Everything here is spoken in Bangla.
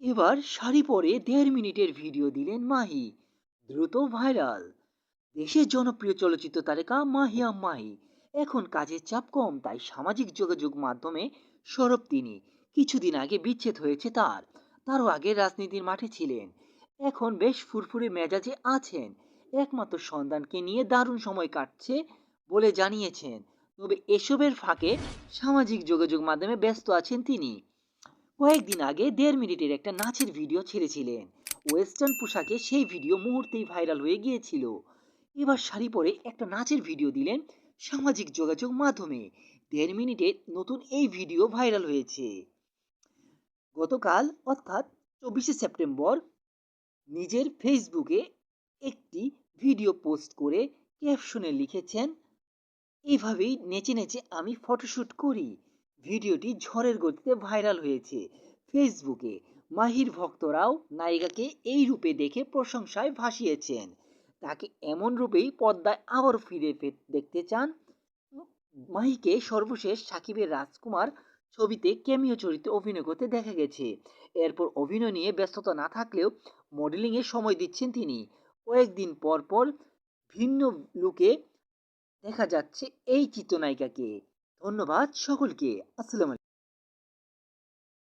এবার শাড়ি পরে ১.৫ মিনিটের ভিডিও দিলেন মাহি। দ্রুত ভাইরাল। দেশের জনপ্রিয় চলচ্চিত্র তারকা মাহিয়া মাহি এখন কাজের চাপ কম, তাই সামাজিক যোগাযোগ মাধ্যমে সরব তিনি। কিছুদিন আগে বিচ্ছেদ হয়েছে তার। তারও আগে রাজনীতির মাঠে ছিলেন। এখন বেশ ফুরফুরে মেজাজে আছেন। একমাত্র সন্তানকে নিয়ে দারুণ সময় কাটছে বলে জানিয়েছেন। তবে এসবের ফাঁকে সামাজিক যোগাযোগ মাধ্যমে ব্যস্ত আছেন তিনি। কয়েকদিন আগে ১.৫ মিনিটের একটা নাচের ভিডিও ছেড়েছিলেন। ওয়েস্টার্ন পোশাকে সেই ভিডিও মুহূর্তেই ভাইরাল হয়ে গিয়েছিল। এবার শাড়ি পরে একটা নাচের ভিডিও দিলেন সামাজিক যোগাযোগ মাধ্যমে। ১.৫ মিনিটের নতুন এই ভিডিও ভাইরাল হয়েছে। গতকাল অর্থাৎ ২৪শে সেপ্টেম্বর নিজের ফেসবুকে একটি ভিডিও পোস্ট করে ক্যাপশনে লিখেছেন, এইভাবেই নেচে নেচে আমি ফটোশ্যুট করি। ভিডিওটি ঝড়ের গতিতে ভাইরাল হয়েছে ফেসবুকে। মাহির ভক্তরাও নায়িকাকে এই রূপে দেখে প্রশংসায় ভাসিয়েছেন। তাকে এমন রূপেই পর্দায় আবার ফিরে দেখতে চান। মাহিকে সর্বশেষ সাকিবের রাজকুমার ছবিতে ক্যামিও চরিত্রে অভিনয় করতে দেখা গেছে। এরপর অভিনয় নিয়ে ব্যস্ততা না থাকলেও মডেলিংয়ে সময় দিচ্ছেন তিনি। কয়েকদিন পর পর ভিন্ন লুকে দেখা যাচ্ছে এই চিত্রনায়িকাকে। ধন্যবাদ সকলকে। আসসালামু আলাইকুম।